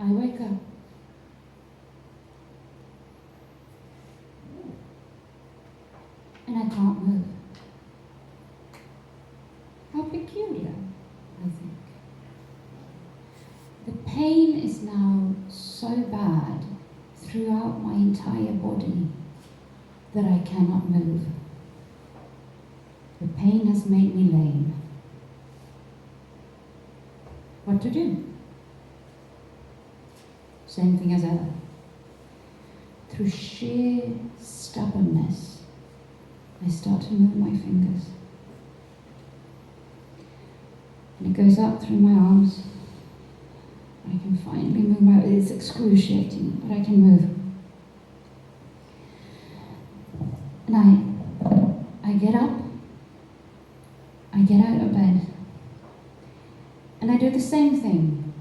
I wake up. And I can't move. How peculiar, I think. The pain is now so bad throughout my entire body that I cannot move. The pain has made me lame. What to do? Same thing as ever. Through sheer stubbornness, I start to move my fingers. And it goes up through my arms. I can finally move my, it's excruciating, but I can move. And I get up, I get out of bed, and I do the same thing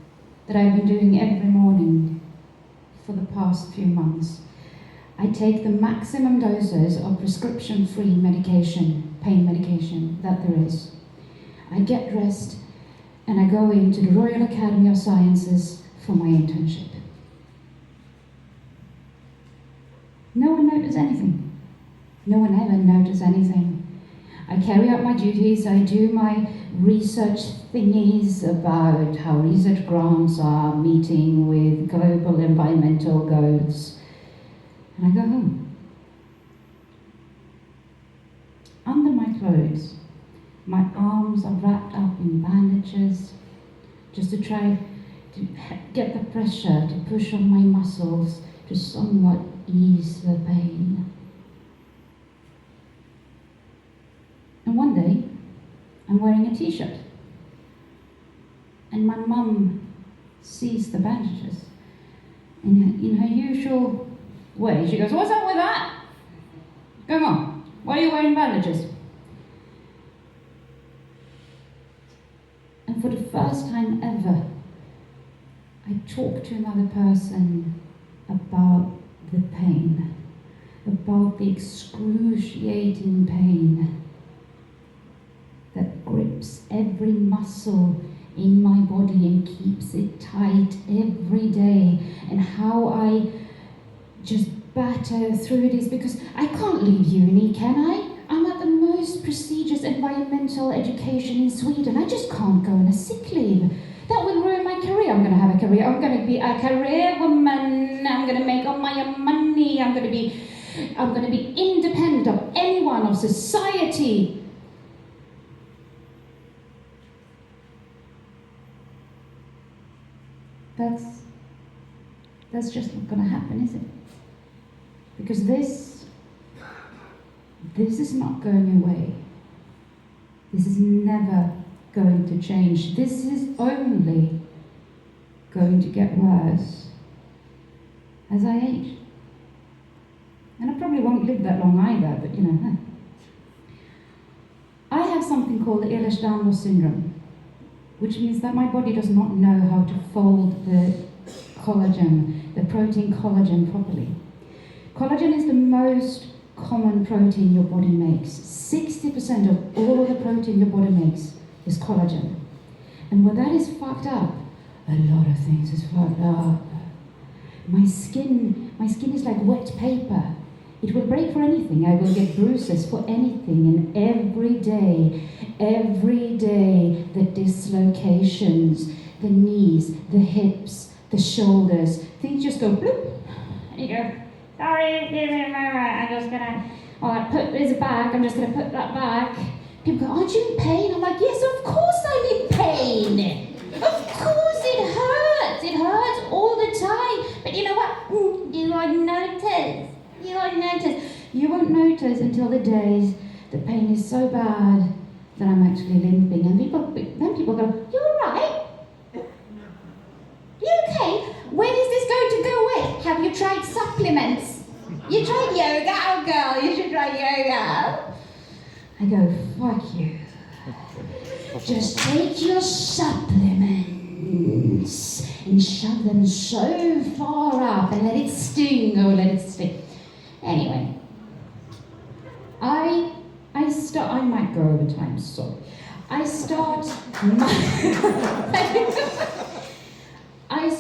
that I've been doing every morning for the past few months. I take the maximum doses of prescription-free medication, pain medication, that there is. I get dressed and I go into the Royal Academy of Sciences for my internship. No one noticed anything. No one ever noticed anything. I carry out my duties, I do my research thingies about how research grants are meeting with global environmental goals. And I go home. Under my clothes, my arms are wrapped up in bandages, just to try to get the pressure to push on my muscles to somewhat ease the pain. And one day, I'm wearing a t-shirt, and my mum sees the bandages. In her usual way, she goes, "What's up with that? Come on, why are you wearing bandages?" And for the first time ever, I talk to another person about the pain, about the excruciating pain that grips every muscle in my body and keeps it tight every day, and how I just batter through this, because I can't leave uni, can I? I'm at the most prestigious environmental education in Sweden. I just can't go on a sick leave. That will ruin my career. I'm going to have a career. I'm going to be a career woman. I'm going to make all my own money. I'm going to be independent of anyone, of society. That's just not going to happen, is it? Because this is not going away. This is never going to change. This is only going to get worse as I age. And I probably won't live that long either, but you know. I have something called the Ehlers-Danlos syndrome, which means that my body does not know how to fold the collagen, the protein collagen properly. Collagen is the most common protein your body makes. 60% of all of the protein your body makes is collagen. And when that is fucked up, a lot of things is fucked up. My skin is like wet paper. It will break for anything. I will get bruises for anything. And every day, the dislocations, the knees, the hips, the shoulders, things just go bloop. And you go, sorry, I'm just gonna, put this back, I'm just gonna put that back. People go, aren't you in pain? I'm like, yes, of course I'm in pain. Of course it hurts all the time. But you know what? You won't notice. You won't notice until the days the pain is so bad that I'm actually limping. And then people go, you all right? You okay? When is this going to go away? Have you tried supplements? You tried yoga? Oh girl, you should try yoga. I go, fuck you. Just take your supplements and shove them so far up and let it sting. Oh, let it sting. Anyway, I might go over time, sorry. I start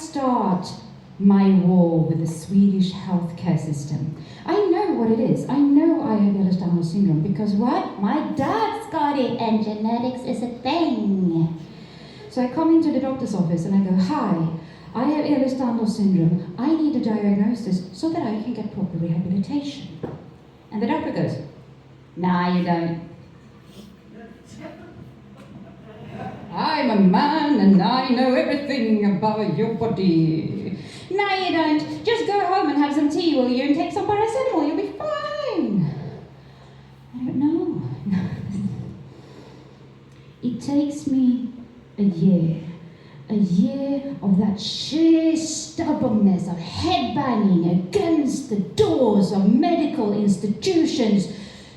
start my war with the Swedish healthcare system. I know what it is. I know I have Ehlers-Danlos syndrome because what? My dad's got it and genetics is a thing. So I come into the doctor's office and I go, hi, I have Ehlers-Danlos syndrome. I need a diagnosis so that I can get proper rehabilitation. And the doctor goes, nah, you don't. I'm a man and I know everything about your body. No, you don't. Just go home and have some tea, will you, and take some paracetamol. You'll be fine. I don't know. It takes me a year of that sheer stubbornness of headbanging against the doors of medical institutions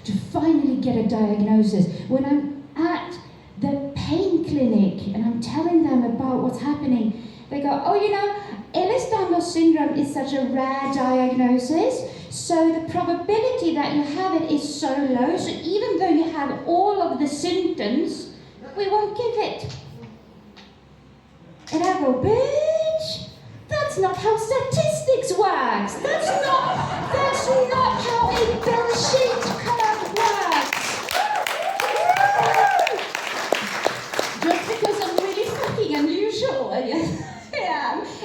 to finally get a diagnosis. When I'm at the pain clinic and I'm telling them about what's happening, they go, oh, you know, Ehlers-Danlos syndrome is such a rare diagnosis, so the probability that you have it is so low, so even though you have all of the symptoms, we won't give it. And I go, bitch, that's not how statistics works. That's not how a bullshit curve works. Just because I'm really fucking unusual,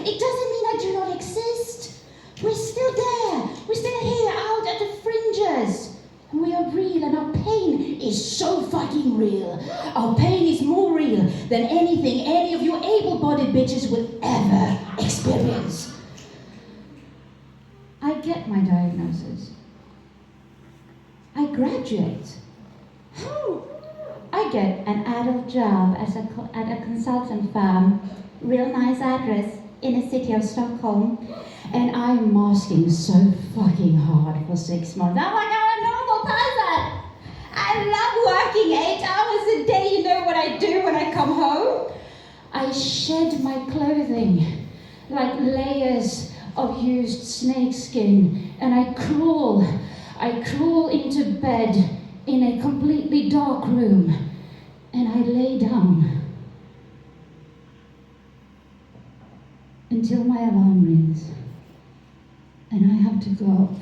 it doesn't mean I do not exist. We're still there. We're still here, out at the fringes. And we are real, and our pain is so fucking real. Our pain is more real than anything any of you able-bodied bitches will ever experience. I get my diagnosis. I graduate. I get an adult job at a consultant firm, real nice address in the city of Stockholm, and I'm masking so fucking hard for 6 months. I'm like, I'm a normal person. I love working 8 hours a day. You know what I do when I come home? I shed my clothing like layers of used snakeskin, and I crawl into bed in a completely dark room, and I lay down until my alarm rings, and I have to go up,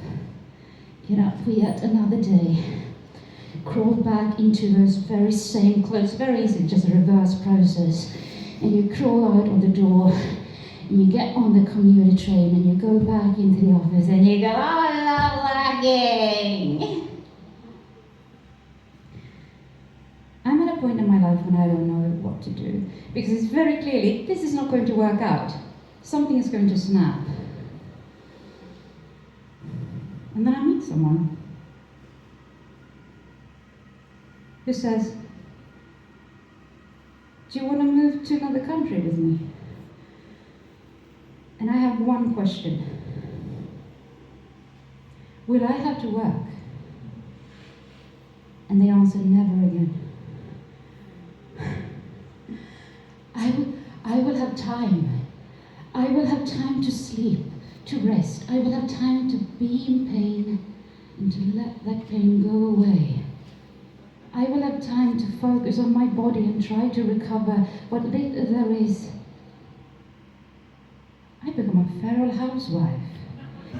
get up for yet another day, crawl back into those very same clothes, very easy, just a reverse process, and you crawl out of the door, and you get on the commuter train, and you go back into the office, and you go, oh, I love working. I'm at a point in my life when I don't know what to do, because it's very clearly, this is not going to work out. Something is going to snap. And then I meet someone who says, do you want to move to another country with me? And I have one question. Will I have to work? And they answer, never again. I will have time. I will have time to sleep, to rest. I will have time to be in pain and to let that pain go away. I will have time to focus on my body and try to recover what little there is. I become a feral housewife.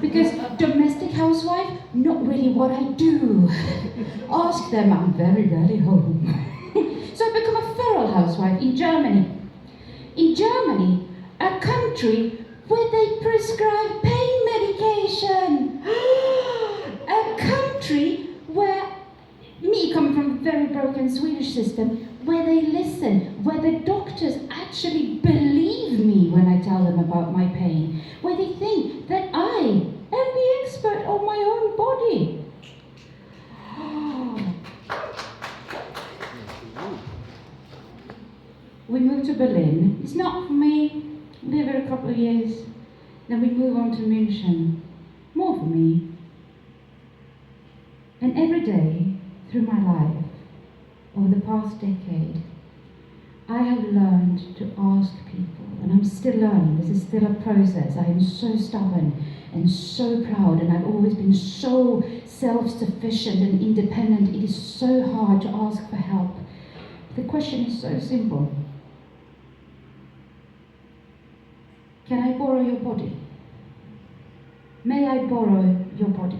Because domestic housewife, not really what I do. Ask them, I'm very rarely home. So I become a feral housewife in Germany. In Germany, a country where they prescribe pain medication. A country where, me coming from a very broken Swedish system, where they listen, where the doctors actually believe me when I tell them about my pain, where they think that I am the expert of my own body. We moved to Berlin. It's not for me. Live here a couple of years. Then we move on to München. More for me. And every day through my life, over the past decade, I have learned to ask people, and I'm still learning. This is still a process. I am so stubborn and so proud, and I've always been so self-sufficient and independent. It is so hard to ask for help. The question is so simple. Can I borrow your body? May I borrow your body?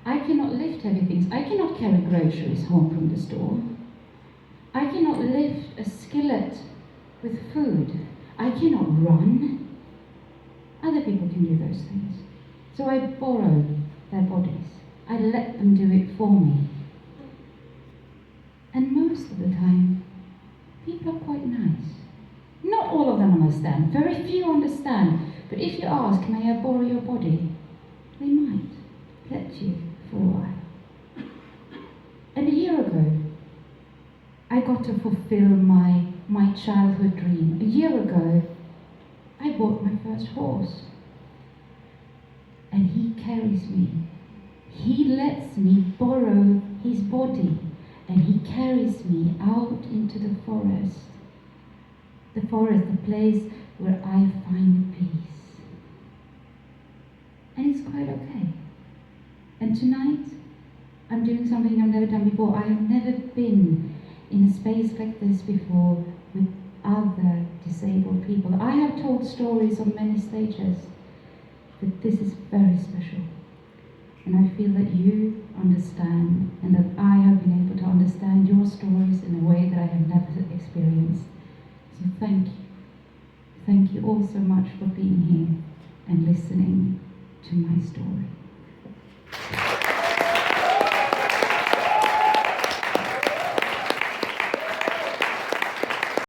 I cannot lift heavy things. I cannot carry groceries home from the store. I cannot lift a skillet with food. I cannot run. Other people can do those things. So I borrow their bodies. I let them do it for me. And most of the time, people are quite nice. Not all of them understand. Very few understand. But if you ask, may I borrow your body? They might let you for a while. And a year ago, I got to fulfill my childhood dream. A year ago, I bought my first horse. And he carries me. He lets me borrow his body. And he carries me out into the forest. The forest, the place where I find peace. And it's quite okay. And tonight, I'm doing something I've never done before. I have never been in a space like this before with other disabled people. I have told stories on many stages, but this is very special. And I feel that you understand, and that I have been able to understand your stories in a way that I have never experienced. So thank you. Thank you all so much for being here and listening to my story.